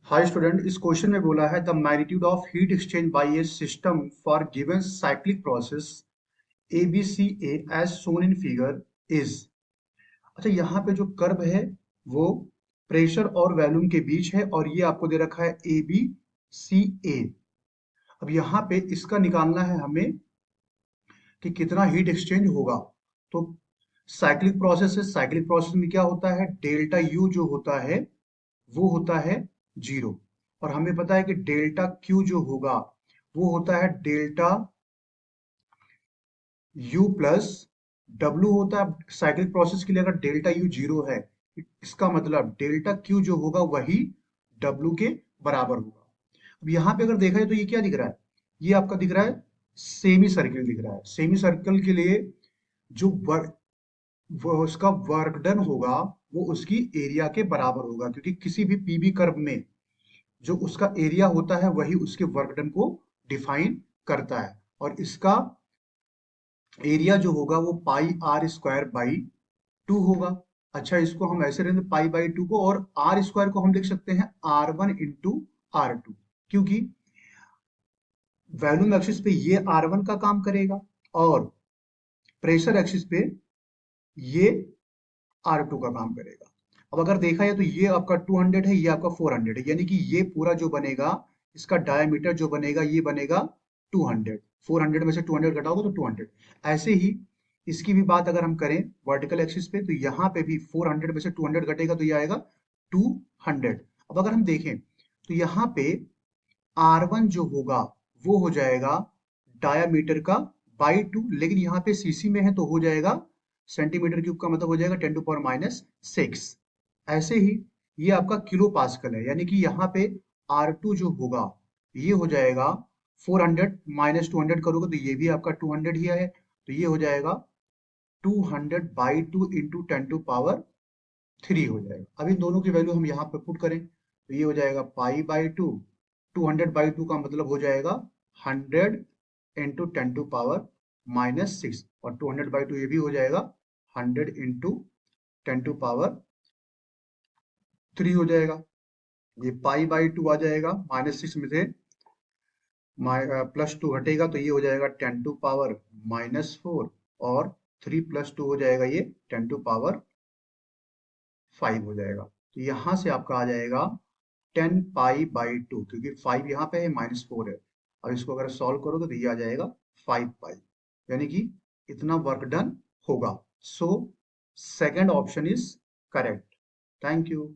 Hi student, इस question में बोला है the magnitude of heat exchange by a system for given cyclic process A B C A as shown in figure is. अच्छा, यहाँ पे जो कर्व है वो प्रेशर और वॉल्यूम के बीच है और ये आपको दे रखा है ए बी सी ए। अब यहाँ पे इसका निकालना है हमें कि कितना हीट एक्सचेंज होगा। तो साइक्लिक प्रोसेस है, साइक्लिक प्रोसेस में क्या होता है, डेल्टा यू जो होता है वो होता है जीरो। और हमें पता है कि डेल्टा क्यू जो होगा वो होता है डेल्टा यू प्लस डब्ल्यू होता है। साइक्लिक प्रोसेस के लिए अगर डेल्टा यू जीरो है, इसका मतलब डेल्टा क्यू जो होगा वही डब्ल्यू के बराबर होगा। अब यहाँ पे अगर देखा जाए तो ये क्या दिख रहा है, ये आपका दिख रहा है सेमी सर्किल दिख रहा है। सेमी सर्किल के लिए जो वर्क, वो उसका वर्क डन होगा वो उसकी एरिया के बराबर होगा, क्योंकि किसी भी पीबी कर्व में जो उसका एरिया होता है वही उसके वर्क डन को डिफाइन करता है। और इसका एरिया जो होगा वो पाई आर स्क्वायर बाई टू होगा। अच्छा, इसको हम ऐसे रहने पाई बाई टू को, और आर स्क्वायर को हम लिख सकते हैं R one into R two, क्योंकि वैल्यूम एक्सिस पे ये आर वन का काम करेगा और प्रेशर एक्सिस पे ये आर टू का काम करेगा। अब अगर देखा जाए तो ये आपका 200 है, ये आपका 400 है, यानी कि ये पूरा जो बनेगा, इसका डायमीटर जो बनेगा ये बनेगा 200। 400 में से 200 घटाओगे तो 200। ऐसे ही इसकी भी बात अगर हम करें वर्टिकल एक्सिस पे, तो यहाँ पे भी 400 में से 200 घटेगा तो ये आएगा 200। अब अगर हम देखें तो यहाँ पे R1 जो होगा वो हो जाएगा डायामीटर का बाई टू, लेकिन यहाँ पे सीसी में है तो हो जाएगा सेंटीमीटर क्यूब का, मतलब हो जाएगा 10⁻⁶। ऐसे ही ये आपका किलो पास्कल है, यानी कि यहाँ पे R2 जो होगा ये हो जाएगा 400 माइनस 200 करोगे तो ये भी आपका 200 ही है, तो ये हो जाएगा 200/2 इंटू 10⁻³ हो जाएगा। अब इन दोनों की वैल्यू हम यहाँ पे पुट करें तो ये हो जाएगा पाई बाई टू, 200/2 का मतलब हो जाएगा 100 इंटू 10⁻⁻⁶, और 200/2 ये भी हो जाएगा 100 इंटू 10⁻³ हो जाएगा। ये पाई बाई टू आ जाएगा, -6 में से +2 हटेगा तो ये हो जाएगा 10⁻⁻⁴, और 3 + 2 हो जाएगा ये 10⁻⁵ हो जाएगा। तो यहाँ से आपका आ जाएगा 10 पाई/2, क्योंकि 5 यहाँ पे है, -4 है। अब इसको अगर सॉल्व करोगे तो ये आ जाएगा 5 पाई, यानी कि इतना वर्क डन होगा। So second option is correct. Thank you.